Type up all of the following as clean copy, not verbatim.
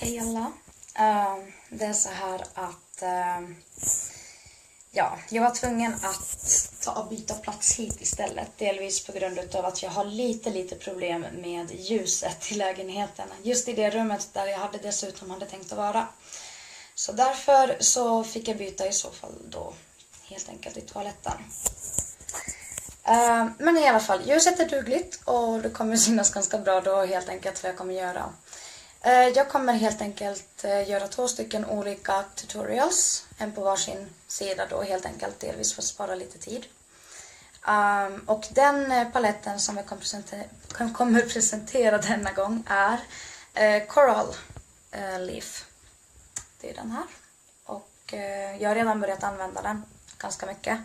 Hej alla. Det är så här att jag var tvungen att ta och byta plats hit istället. Delvis på grund av att jag har lite problem med ljuset i lägenheten. Just i det rummet där jag dessutom hade tänkt att vara. Så därför så fick jag byta i så fall då helt enkelt i toaletten. Men i alla fall, ljuset är dugligt och det kommer synas ganska bra då helt enkelt vad jag kommer göra. Jag kommer helt enkelt göra 2 stycken olika tutorials. En på varsin sida då helt enkelt, delvis för att spara lite tid. Och den paletten som jag kommer presentera denna gång är Coral Leaf. Det är den här. Och jag har redan börjat använda den ganska mycket.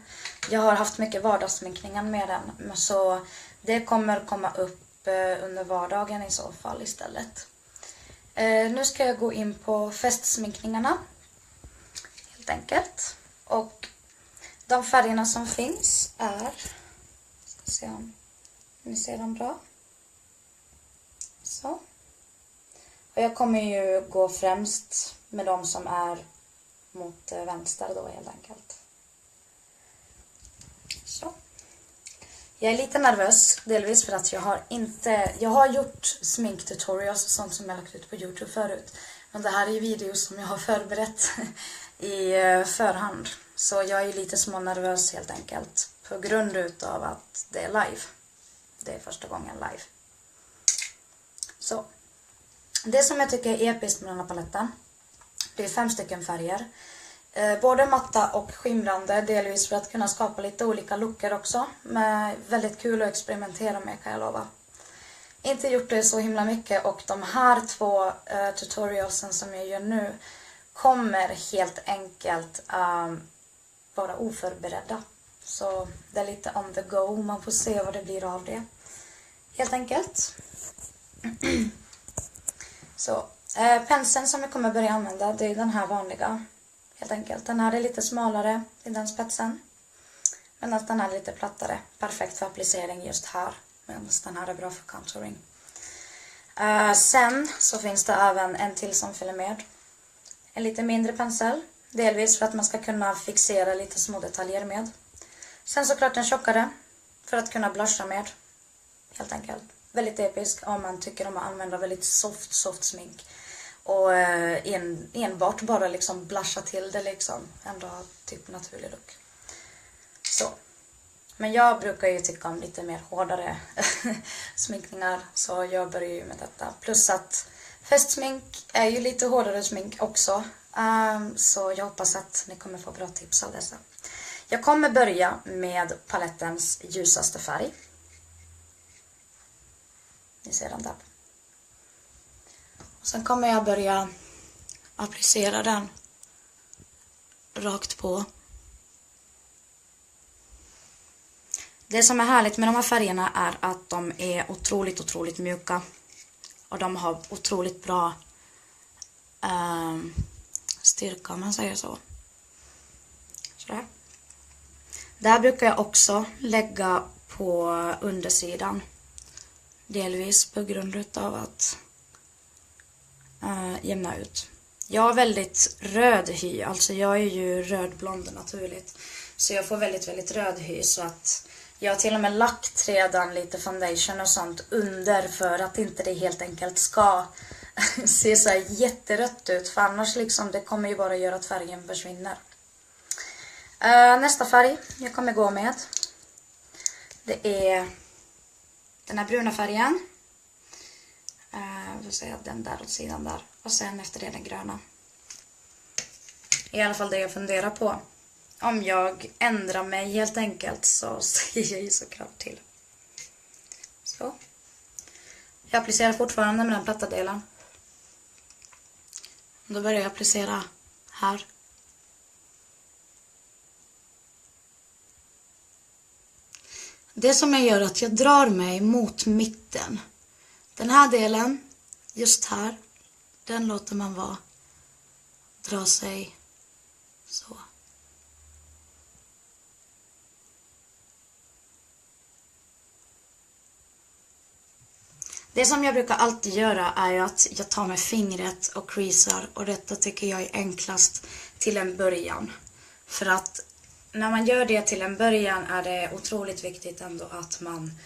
Jag har haft mycket vardagssminkningen med den. Så det kommer komma upp under vardagen i så fall istället. Nu ska jag gå in på festsminkningarna helt enkelt. Och de färgerna som finns är, ska se om ni ser dem bra. Så. Och jag kommer ju gå främst med de som är mot vänster då helt enkelt. Så. Jag är lite nervös, delvis för att jag har gjort sminktutorials och sånt som jag lagt ut på YouTube förut. Men det här är ju videos som jag har förberett i förhand. Så jag är lite smånervös helt enkelt på grund utav att det är live. Det är första gången live. Så. Det som jag tycker är episkt med den här paletten, det är 5 stycken färger. Både matta och skimrande, delvis för att kunna skapa lite olika looker också. Men väldigt kul att experimentera med, kan jag lova. Inte gjort det så himla mycket, och de här 2 tutorialsen som jag gör nu kommer helt enkelt vara oförberedda. Så det är lite on the go, man får se vad det blir av det. Helt enkelt. Så, penseln som jag kommer börja använda, det är den här vanliga. Helt enkelt. Den här är lite smalare i den spetsen. Medan den här är lite plattare. Perfekt för applicering just här. Medan den här är bra för contouring. Sen så finns det även en till som följer med. En lite mindre pensel. Delvis för att man ska kunna fixera lite små detaljer med. Sen såklart en tjockare. För att kunna blusha med. Helt enkelt. Väldigt episk om man tycker om att använda väldigt soft smink. Och enbart bara liksom blusha till det liksom. Ändå ha typ naturlig look. Så. Men jag brukar ju tycka om lite mer hårdare sminkningar. Så jag börjar ju med detta. Plus att festsmink är ju lite hårdare smink också. Så jag hoppas att ni kommer få bra tips av dessa. Jag kommer börja med palettens ljusaste färg. Ni ser den där. Sen kommer jag börja applicera den rakt på. Det som är härligt med de här färgerna är att de är otroligt mjuka. Och de har otroligt bra styrka, om man säger så. Sådär. Det här brukar jag också lägga på undersidan. Delvis på grund av att jämna ut. Jag har väldigt röd hy, alltså jag är ju rödblond naturligt. Så jag får väldigt röd hy, så att jag har till och med lagt redan lite foundation och sånt under för att inte det helt enkelt ska se så här jätterött ut. För annars liksom, det kommer ju bara göra att färgen försvinner. Nästa färg jag kommer gå med, det är den här bruna färgen. Då säger jag den där åt sidan där. Och sen efter det den gröna. I alla fall det jag funderar på. Om jag ändrar mig helt enkelt så säger jag ju såklart till. Så. Jag applicerar fortfarande med den platta delen. Då börjar jag applicera här. Det som jag gör är att jag drar mig mot mitten. Den här delen, just här, den låter man vara. Dra sig så. Det som jag brukar alltid göra är ju att jag tar med fingret och creasar. Och detta tycker jag är enklast till en början. För att när man gör det till en början är det otroligt viktigt ändå att man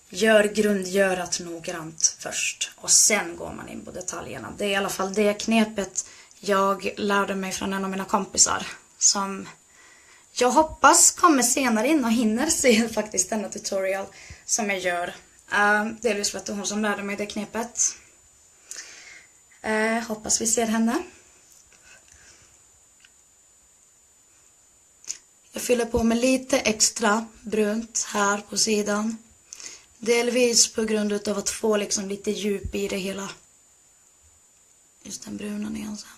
gör grundgörat noggrant först. Och sen går man in på detaljerna. Det är i alla fall det knepet jag lärde mig från en av mina kompisar. Som jag hoppas kommer senare in och hinner se faktiskt denna tutorial som jag gör. Delvis för att det är hon som lärde mig det knepet. Hoppas vi ser henne. Jag fyller på med lite extra brunt här på sidan. Delvis på grund av att få liksom lite djup i det hela. Just den bruna nyansen.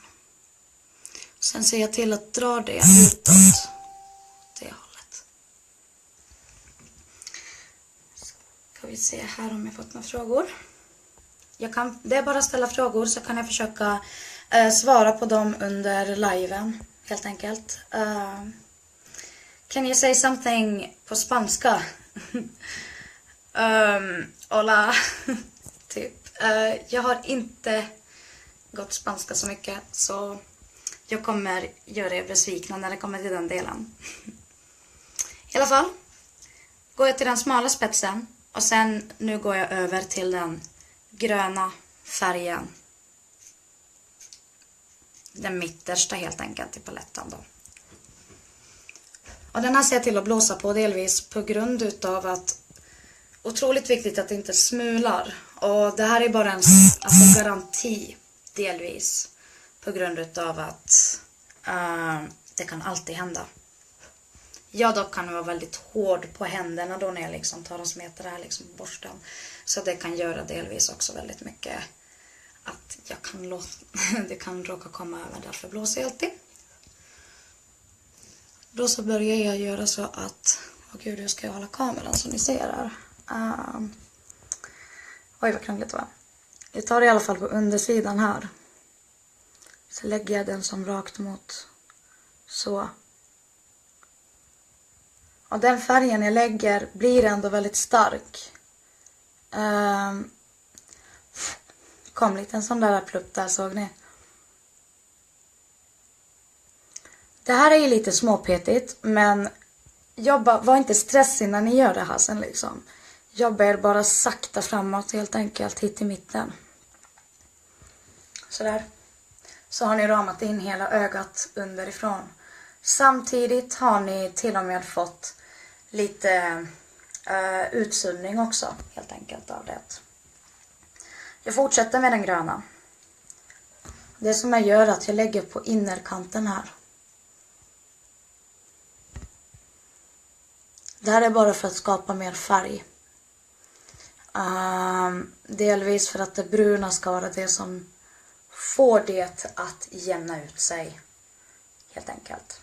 Sen ser jag till att dra det utåt. Det hållet. Ska vi se här om jag fått några frågor. Det är bara att ställa frågor så kan jag försöka svara på dem under liven. Helt enkelt. Can you say something på spanska? Hola. Typ. Jag har inte gått spanska så mycket. Så jag kommer göra er besvikna när det kommer till den delen. I alla fall. Går jag till den smala spetsen. Och sen nu går jag över till den gröna färgen. Den mittersta helt enkelt i paletten då. Och den här ser jag till att blåsa på delvis på grund utav att otroligt viktigt att det inte smular. Och det här är bara en garanti delvis på grund utav att det kan alltid hända. Jag dock kan vara väldigt hård på händerna då när jag liksom tar och smetar det här liksom på borsten. Så det kan göra delvis också väldigt mycket att det kan råka komma över, därför blåser jag alltid. Då så börjar jag göra så att, gud hur ska jag hålla kameran som ni ser här. Oj vad krångligt det var. Jag tar det i alla fall på undersidan här. Så lägger jag den som rakt mot så. Och den färgen jag lägger blir ändå väldigt stark. Kom lite en sån där plupp där, såg ni? Det här är ju lite småpetigt, men var inte stressig när ni gör det här sen liksom. Jobba er bara sakta framåt helt enkelt hit i mitten. Sådär. Så har ni ramat in hela ögat underifrån. Samtidigt har ni till och med fått lite utsuddning också helt enkelt av det. Jag fortsätter med den gröna. Det som jag gör är att jag lägger på innerkanten här. Det här är bara för att skapa mer färg. Delvis för att det bruna ska vara det som får det att jämna ut sig. Helt enkelt.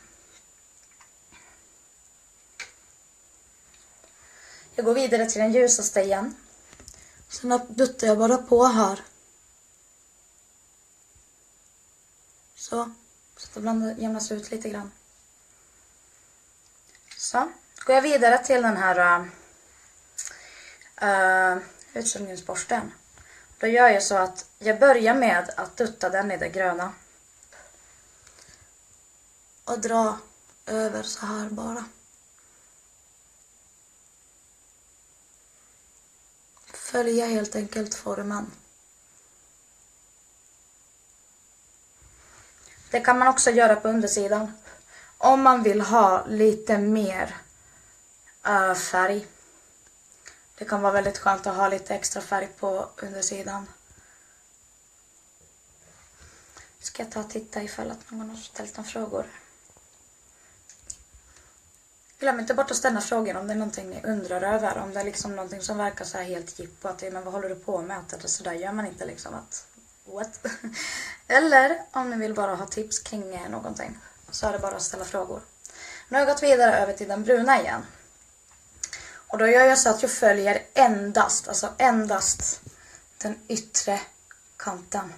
Jag går vidare till den ljusaste igen. Sen duttar jag bara på här. Så att det jämnas ut lite grann. Så. Går jag vidare till den här utsuddningsborsten. Då gör jag så att jag börjar med att dutta den i det gröna. Och dra över så här bara. Följa helt enkelt formen. Det kan man också göra på undersidan. Om man vill ha lite mer färg. Det kan vara väldigt skönt att ha lite extra färg på undersidan. Ska jag ta och titta ifall att någon har ställt några frågor. Glöm inte bort att ställa frågor om det är någonting ni undrar över. Om det är liksom någonting som verkar så här helt jippo. Att men vad håller du på med? Att så där gör man inte liksom att what? Eller om ni vill bara ha tips kring någonting. Så är det bara att ställa frågor. Nu har jag gått vidare över till den bruna igen. Och då gör jag så att jag följer endast den yttre kanten.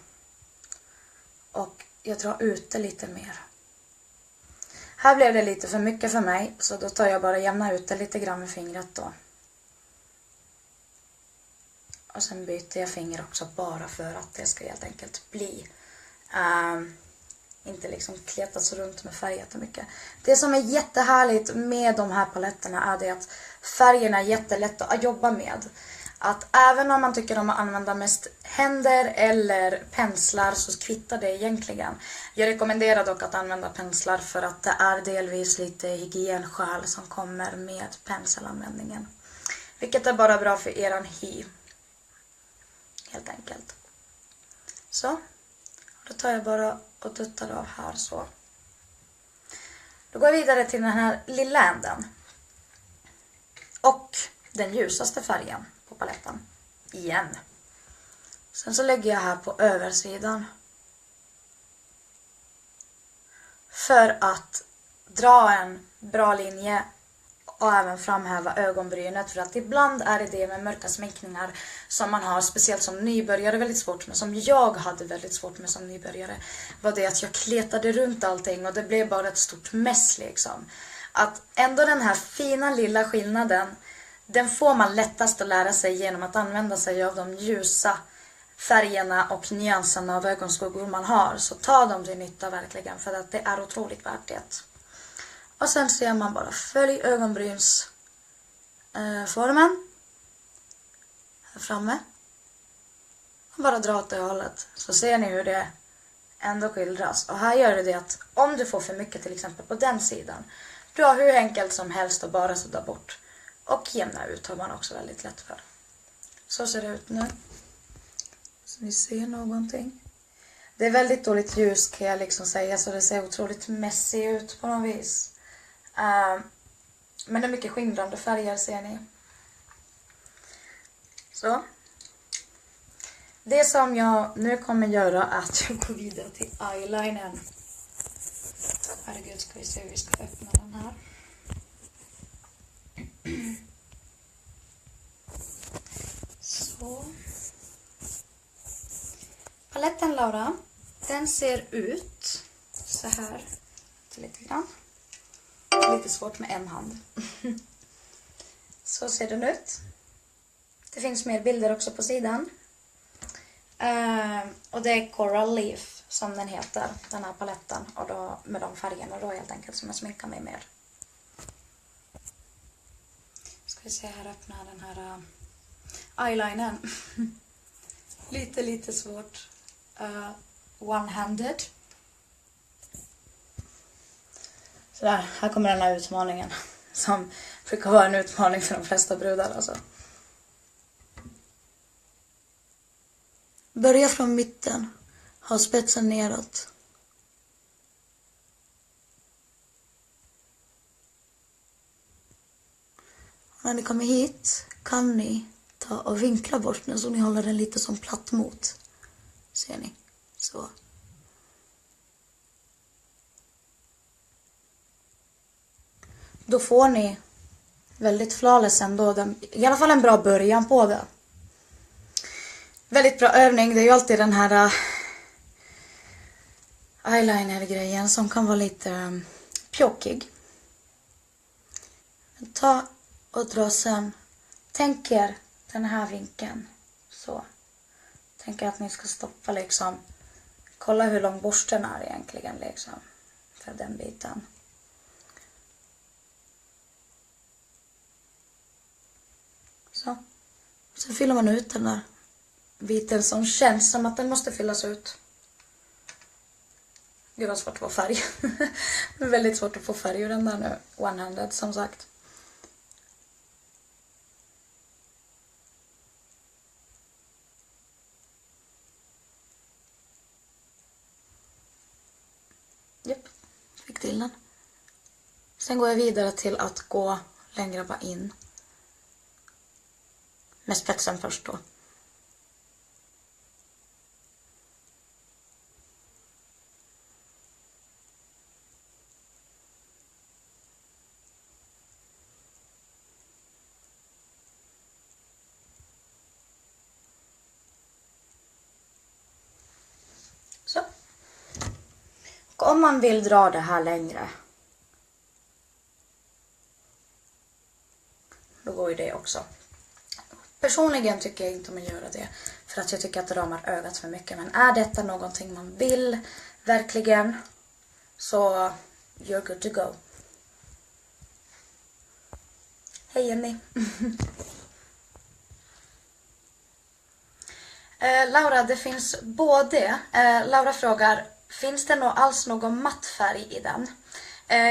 Och jag drar ut det lite mer. Här blev det lite för mycket för mig, så då tar jag bara jämna ut det lite grann med fingret då. Och sen byter jag finger också bara för att det ska helt enkelt bli inte liksom kletas runt med färg jättemycket. Det som är jättehärligt med de här paletterna är det att färgerna är jättelätta att jobba med. Att även om man tycker om att använda mest händer eller penslar så kvittar det egentligen. Jag rekommenderar dock att använda penslar för att det är delvis lite hygienskäl som kommer med penselanvändningen. Vilket är bara bra för eran hy. Helt enkelt. Så. Då tar jag bara och duttar av här så. Då går jag vidare till den här lilla änden. Och den ljusaste färgen på paletten. Igen. Sen så lägger jag här på översidan. För att dra en bra linje och även framhäva ögonbrynet. För att ibland är det med mörka sminkningar som man har, speciellt som nybörjare, väldigt svårt med. Som jag hade väldigt svårt med som nybörjare. Var det att jag kletade runt allting och det blev bara ett stort mess liksom. Att ändå den här fina lilla skillnaden, den får man lättast att lära sig genom att använda sig av de ljusa färgerna och nyanserna av ögonskuggor man har. Så ta dem till nytta verkligen, för att det är otroligt värt det. Och sen ser man bara följ ögonbrynsformen här framme. Och bara dra åt det hållet. Så ser ni hur det ändå skildras. Och här gör det att om du får för mycket till exempel på den sidan. Du har hur enkelt som helst att bara sudda bort. Och jämna ut har man också väldigt lätt för. Så ser det ut nu. Så ni ser någonting. Det är väldigt dåligt ljus kan jag liksom säga. Så det ser otroligt messy ut på något vis. Men det är mycket skimrande färger ser ni. Så. Det som jag nu kommer göra är att jag går vidare till eyelinern. Herregud, ska vi se hur vi ska öppna den här. Så. Paletten Laura, den ser ut så här. Lite grann. Lite svårt med en hand. Så ser den ut. Det finns mer bilder också på sidan. Och det är Coral Leaf som den heter, den här paletten. Och då med de färgerna då helt enkelt som jag sminkar mig med. Ska vi se här, öppna den här eyelinern. lite svårt. One-handed. Så där, här kommer den här utmaningen. Som brukar vara en utmaning för de flesta brudar alltså. Börja från mitten. Ha spetsen neråt. Och när ni kommer hit kan ni ta och vinkla bort den så ni håller den lite som platt mot. Ser ni? Så. Då får ni väldigt flawless ändå. I alla fall en bra början på det. Väldigt bra övning. Det är ju alltid den här eyeliner-grejen som kan vara lite pjåkig. Ta och dra sen. Tänk er den här vinkeln. Så. Tänk er att ni ska stoppa liksom. Kolla hur lång borsten är egentligen liksom. För den biten. Så. Sen fyller man ut den där biten som känns som att den måste fyllas ut. Det var svårt att få färg. Det är väldigt svårt att få färg ur den där nu. One-handed som sagt. Japp, fick till den. Sen går jag vidare till att gå längre bara in. Med spetsen först då. Så. Och om man vill dra det här längre. Då går ju det också. Personligen tycker jag inte om att göra det. För att jag tycker att det ramar ögat för mycket. Men är detta någonting man vill verkligen, så you're good to go. Hej Jenny. Laura, det finns både. Laura frågar, finns det alls någon matt färg i den?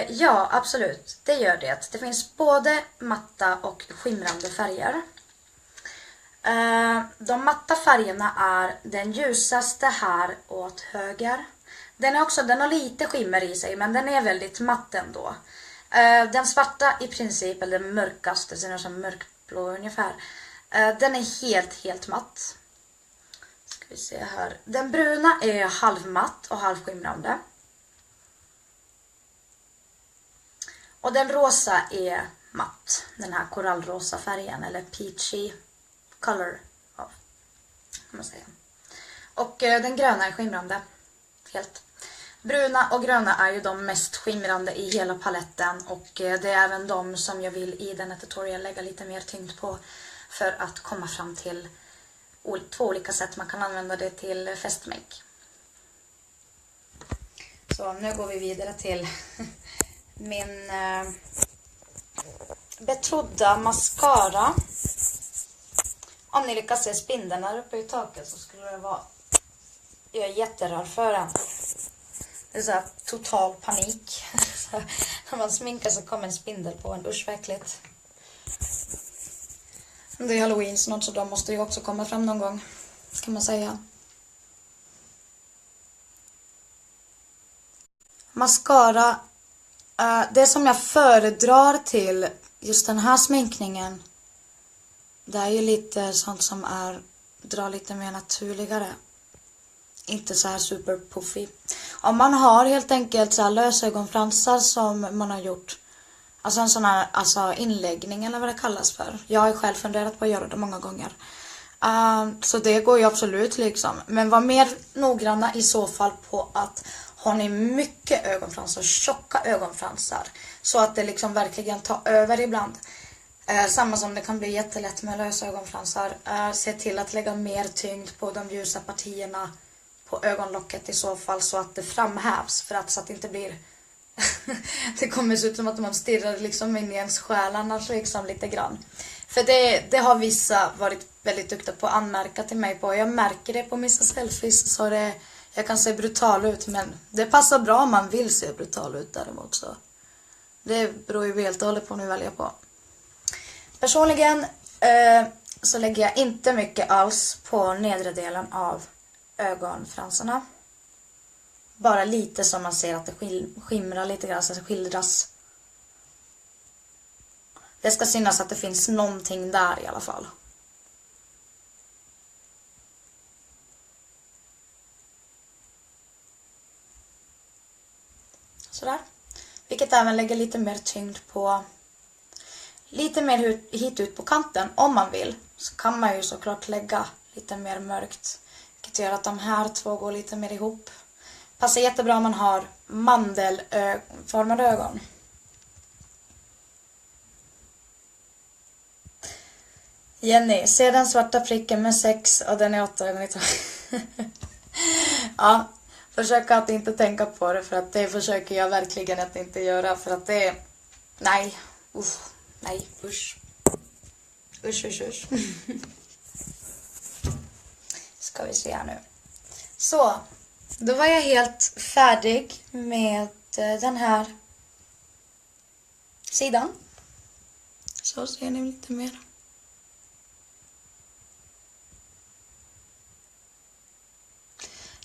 Ja, absolut. Det gör det. Det finns både matta och skimrande färger. De matta färgerna är den ljusaste här åt höger. Den har lite skimmer i sig, men den är väldigt matt ändå. Den svarta i princip, eller den mörkaste, den är som mörkblå ungefär. Den är helt matt. Ska vi se här. Den bruna är halvmatt och halvskimrande. Och den rosa är matt. Den här korallrosa färgen, eller peachy color, kan man säga. Och den gröna är skimrande. Helt. Bruna och gröna är ju de mest skimrande i hela paletten. Och det är även de som jag vill i denna tutorial lägga lite mer tyngd på. För att komma fram till 2 olika sätt man kan använda det till fästmägg. Så nu går vi vidare till min betrodda mascara. Om ni lyckas se spindeln där uppe i taket så skulle det vara... Jag är jätterädd för den. Det är så här total panik. Så när man sminkar så kommer en spindel på en. Usch, verkligt. Det är Halloween snart, så de måste ju också komma fram någon gång, kan man säga. Mascara. Det som jag föredrar till just den här sminkningen, det är ju lite sånt som drar lite mer naturligare. Inte så här super puffy. Om man har helt enkelt så här lösögonfransar som man har gjort, alltså en sån här inläggning eller vad det kallas för. Jag har själv funderat på att göra det många gånger. Så det går ju absolut liksom. Men var mer noggranna i så fall på att har ni mycket ögonfransar, tjocka ögonfransar, så att det liksom verkligen tar över ibland. Samma som det kan bli jättelätt med lösögonfransar. Se till att lägga mer tyngd på de ljusa partierna på ögonlocket i så fall, så att det framhävs, för att så att det inte blir det kommer se ut som att man stirrar liksom in i ens själ annars liksom lite grann. För det har vissa varit väldigt duktiga på att anmärka till mig på. Jag märker det på vissa selfies, så jag kan se brutal ut, men det passar bra om man vill se brutal ut däremot, så det beror ju helt och hållet på vad ni väljer på. Personligen så lägger jag inte mycket alls på nedre delen av ögonfransarna. Bara lite, som man ser att det skimrar lite grann, så det skildras. Det ska synas att det finns någonting där i alla fall. Sådär. Vilket även lägger lite mer tyngd på, lite mer hit ut på kanten om man vill. Så kan man ju såklart lägga lite mer mörkt. Vilket gör att de här två går lite mer ihop. Passar jättebra om man har mandelformade ögon. Jenny, se den svarta pricken med 6 och den är 8 gånger 2. Ja, försök att inte tänka på det, för att det försöker jag verkligen att inte göra, för att det är... Nej, nej, usch. Usch. Ska vi se här nu. Så, då var jag helt färdig med den här sidan. Så ser ni lite mer.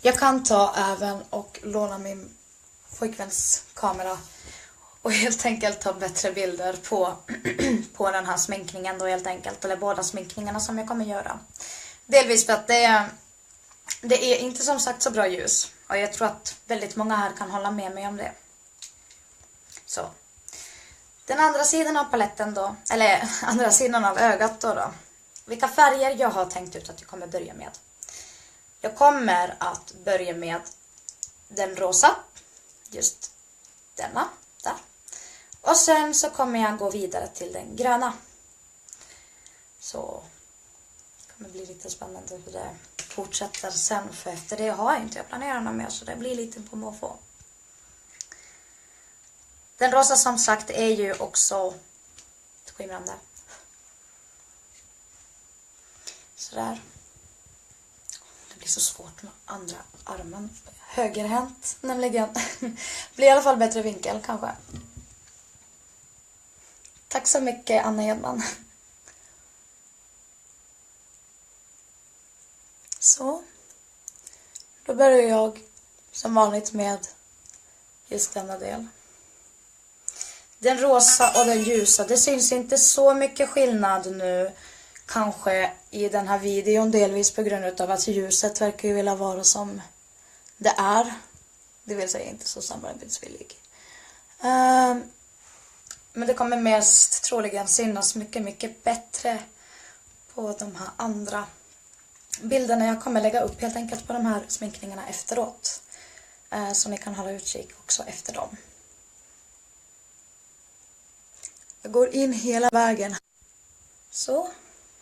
Jag kan ta även och låna min pojkväns kamera och helt enkelt ta bättre bilder på den här sminkningen då, helt enkelt. Eller båda sminkningarna som jag kommer göra. Delvis för att det är inte som sagt så bra ljus. Och jag tror att väldigt många här kan hålla med mig om det. Så. Den andra sidan av paletten då, eller andra sidan av ögat då. Vilka färger jag har tänkt ut att jag kommer börja med. Jag kommer att börja med den rosa. Just denna, där. Och sen så kommer jag gå vidare till den gröna. Så kommer bli lite spännande hur det fortsätter sen. För efter det har jag inte planerat något mer, så det blir lite på måfå. Den rosa som sagt är ju också skimrande. Sådär. Det blir så svårt med andra armen. Högerhänt nämligen. Blir i alla fall bättre vinkel kanske. Tack så mycket Anna Edman. Så. Då börjar jag som vanligt med just denna del. Den rosa och den ljusa. Det syns inte så mycket skillnad nu. Kanske i den här videon. Delvis på grund av att ljuset verkar ju vilja vara som det är. Det vill säga inte så samarbetsvillig. Men det kommer mest troligen synas mycket bättre på de här andra bilderna. Jag kommer lägga upp helt enkelt på de här sminkningarna efteråt. Så ni kan hålla utkik också efter dem. Jag går in hela vägen. Så,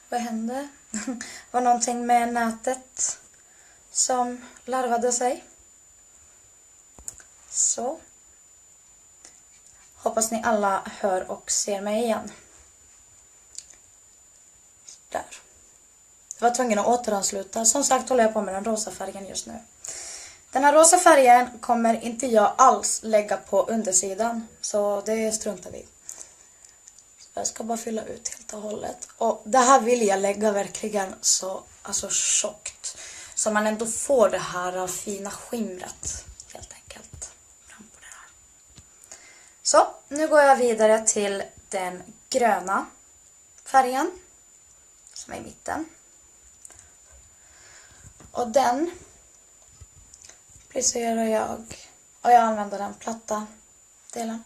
vad hände? Det var någonting med nätet som larvade sig. Så. Hoppas ni alla hör och ser mig igen. Där. Jag var tvungen att återansluta. Som sagt håller jag på med den rosa färgen just nu. Den här rosa färgen kommer inte jag alls lägga på undersidan. Så det struntar vi. Jag ska bara fylla ut helt och hållet. Och det här vill jag lägga verkligen så tjockt. Så man ändå får det här fina skimret. Helt enkelt. Fram på det här. Så, nu går jag vidare till den gröna färgen. Som är i mitten. Och den placerar jag. Och jag använder den platta delen.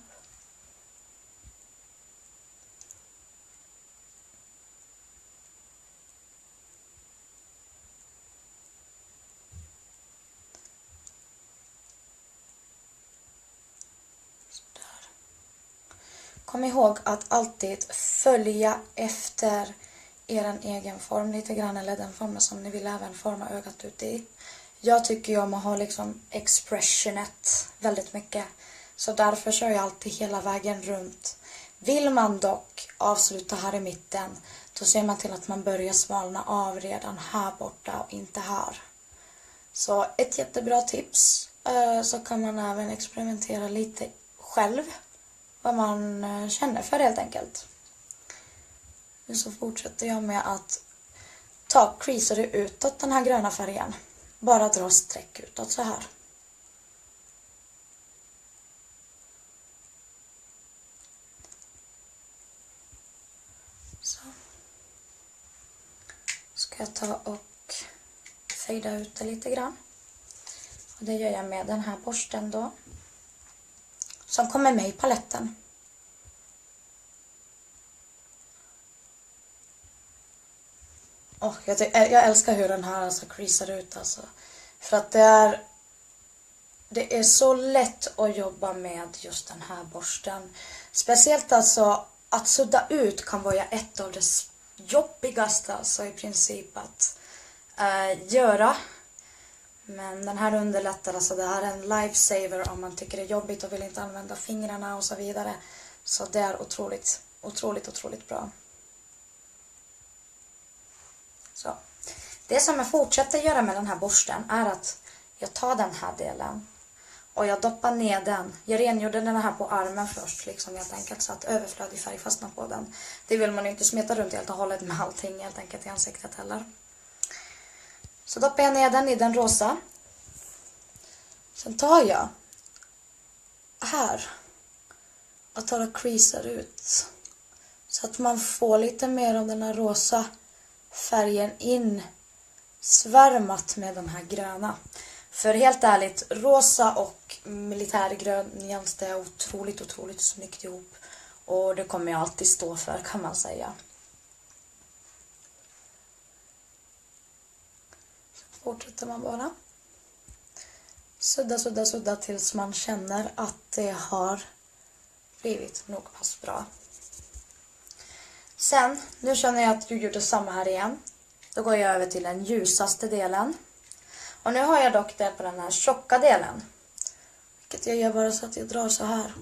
Kom ihåg att alltid följa efter er egen form lite grann, eller den formen som ni vill även forma ögat ut i. Jag tycker ju om att ha liksom expressionet väldigt mycket. Så därför kör jag alltid hela vägen runt. Vill man dock avsluta här i mitten, då ser man till att man börjar smalna av redan här borta och inte här. Så ett jättebra tips. Så kan man även experimentera lite själv. Vad man känner för helt enkelt. Nu så fortsätter jag med att ta creaser utåt den här gröna färgen. Bara dra streck utåt så här. Så. Ska jag ta och fejda ut det lite grann. Och det gör jag med den här borsten då. Som kommer med i paletten. Jag älskar hur den här creasar ut alltså. För att det är så lätt att jobba med just den här borsten. Speciellt alltså att sudda ut kan vara ett av det jobbigaste alltså i princip att göra. Men den här underlättar, alltså det här är en lifesaver om man tycker det är jobbigt och vill inte använda fingrarna och så vidare. Så det är otroligt bra. Så. Det som jag fortsätter göra med den här borsten är att jag tar den här delen och jag doppar ner den. Jag rengjorde den här på armen först liksom helt enkelt så att överflödig färg fastnar på den. Det vill man ju inte smeta runt helt och hållet med allting helt enkelt i ansiktet heller. Så doppar jag ner den i den rosa. Sen tar jag här och tar och creasar ut. Så att man får lite mer av den här rosa färgen in svärmat med den här gröna. För helt ärligt, rosa och militärgrön nyans, det är otroligt snyggt ihop. Och det kommer jag alltid stå för kan man säga. Fortsätter man bara. Sudda tills man känner att det har blivit nog pass bra. Sen, nu känner jag att jag gjorde samma här igen. Då går jag över till den ljusaste delen. Och nu har jag dock det på den här tjocka delen. Vilket jag gör bara så att jag drar så här.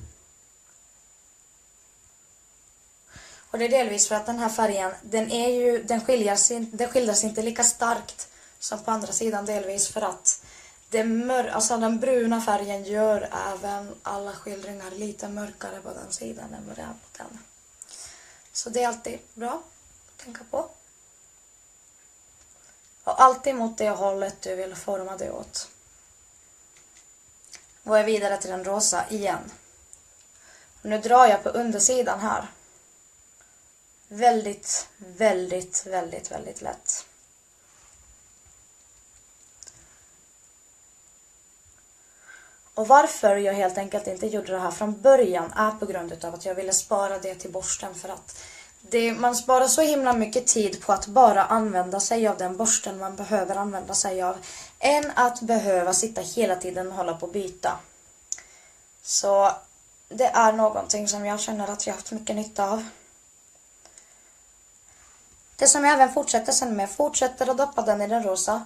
Och det är delvis för att den här färgen, den skiljer sig inte lika starkt som på andra sidan, delvis för att den bruna färgen gör även alla skildringar lite mörkare på den sidan än vad det är på den. Så det är alltid bra att tänka på. Och alltid mot det hållet du vill forma det åt. Går jag vidare till den rosa igen. Nu drar jag på undersidan här. Väldigt, väldigt, väldigt, väldigt lätt. Och varför jag helt enkelt inte gjorde det här från början är på grund av att jag ville spara det till borsten. För att man sparar så himla mycket tid på att bara använda sig av den borsten man behöver använda sig av. Än att behöva sitta hela tiden och hålla på att byta. Så det är någonting som jag känner att jag haft mycket nytta av. Det som jag även fortsätter att doppa den i den rosa.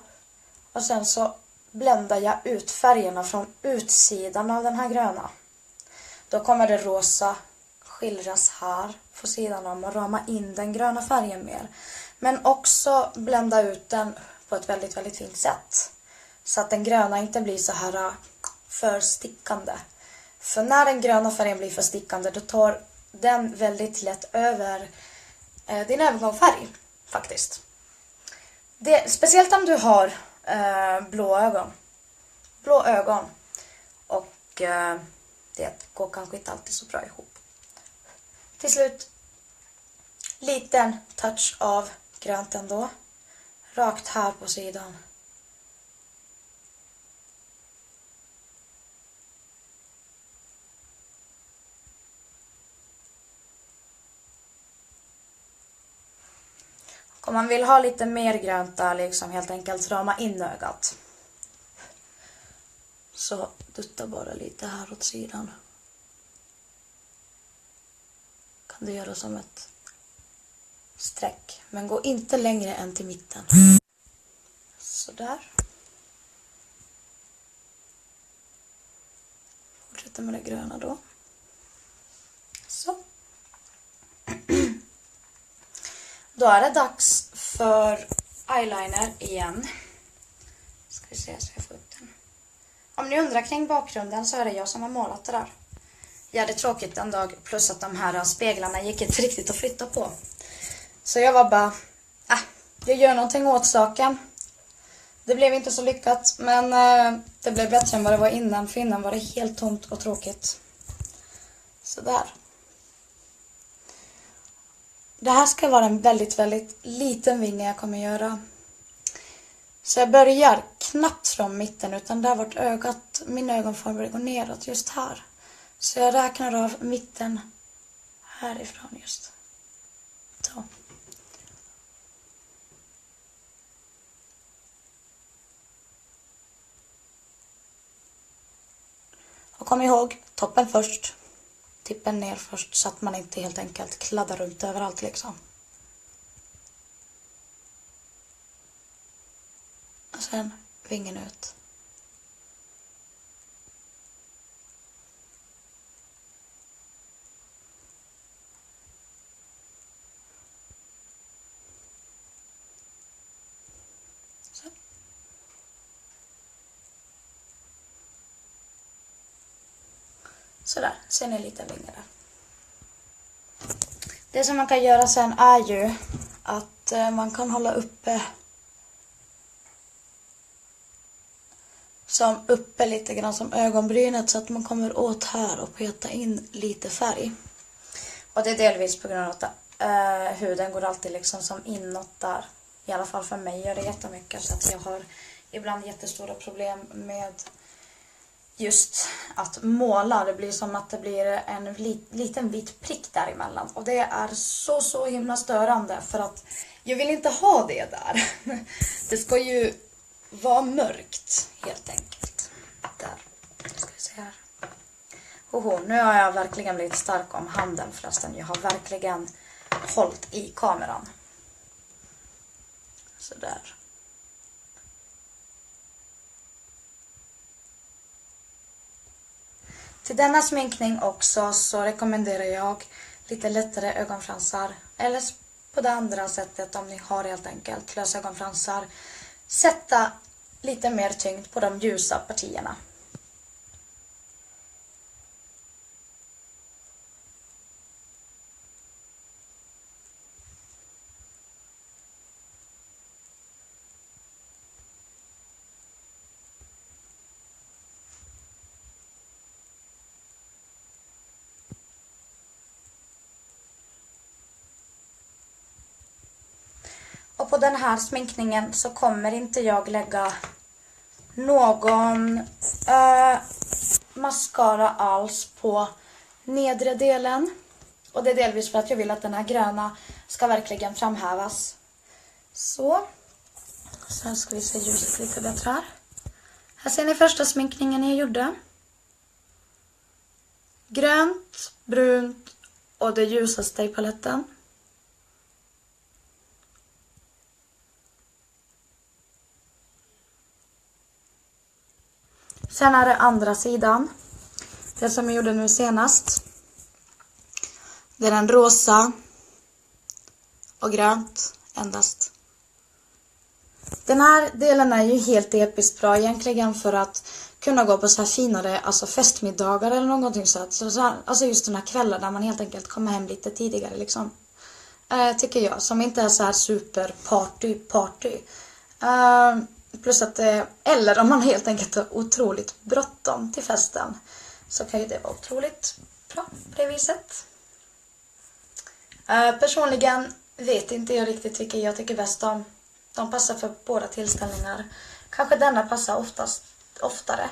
Och sen så bländar jag ut färgerna från utsidan av den här gröna. Då kommer det rosa skildras här på sidan om och rama in den gröna färgen mer. Men också blända ut den på ett väldigt, väldigt fint sätt. Så att den gröna inte blir så här för stickande. För när den gröna färgen blir för stickande, då tar den väldigt lätt över din övergångsfärg faktiskt. Speciellt om du har blå ögon. Och det går kanske inte alltid så bra ihop. Till slut, liten touch av grönt ändå. Rakt här på sidan. Om man vill ha lite mer grönt där, liksom helt enkelt rama in ögat. Så dutta bara lite här åt sidan. Kan du göra som ett streck. Men gå inte längre än till mitten. Sådär. Fortsätter med det gröna då. Så. Då är det dags för eyeliner igen. Ska vi se så jag får upp den. Om ni undrar kring bakgrunden så är det jag som har målat det där. Jag hade tråkigt en dag, plus att de här speglarna gick inte riktigt att flytta på. Så jag var bara, jag gör någonting åt saken. Det blev inte så lyckat, men det blev bättre än vad det var innan. För innan var det helt tomt och tråkigt. Sådär. Det här ska vara en väldigt, väldigt liten vinge jag kommer göra. Så jag börjar knappt från mitten, utan där vart min ögonform börjar gå neråt just här. Så jag räknar av mitten härifrån just. Så. Och kom ihåg, toppen först. Tippen ner först så att man inte helt enkelt kladdar runt överallt liksom. Och sen vingen ut. Så. Sådär, sen är lite vinge där. Det som man kan göra sen är ju att man kan hålla uppe lite grann som ögonbrynet så att man kommer åt här och peta in lite färg. Och det är delvis på grund av att huden går alltid liksom som inåt där. I alla fall för mig gör det jättemycket, så att jag har ibland jättestora problem med just att måla. Det blir som att det blir en liten vit prick däremellan. Och det är så himla störande, för att jag vill inte ha det där. Det ska ju vara mörkt helt enkelt. Där. Ska vi se här. Nu har jag verkligen blivit stark om handen förresten. Jag har verkligen hållit i kameran. Sådär. Till denna sminkning också så rekommenderar jag lite lättare ögonfransar. Eller på det andra sättet, om ni har helt enkelt lösögonfransar, sätta lite mer tyngd på de ljusa partierna. Och på den här sminkningen så kommer inte jag lägga någon mascara alls på nedre delen. Och det är delvis för att jag vill att den här gröna ska verkligen framhävas. Så här ska vi se ljuset lite bättre här. Här ser ni första sminkningen jag gjorde. Grönt, brunt och det ljusaste i paletten. Sen är det andra sidan. Det som jag gjorde nu senast. Det är en rosa och grönt endast. Den här delen är ju helt episkt bra egentligen för att kunna gå på så här finare, alltså festmiddagar eller någonting så. Alltså just den här kvällen där man helt enkelt kommer hem lite tidigare liksom. Tycker jag, som inte är så här super party. Plus att eller om man helt enkelt har otroligt bråttom till festen så kan ju det vara otroligt bra på det viset. Personligen vet inte jag riktigt vilka jag tycker bäst om. De passar för båda tillställningar. Kanske denna passar oftare.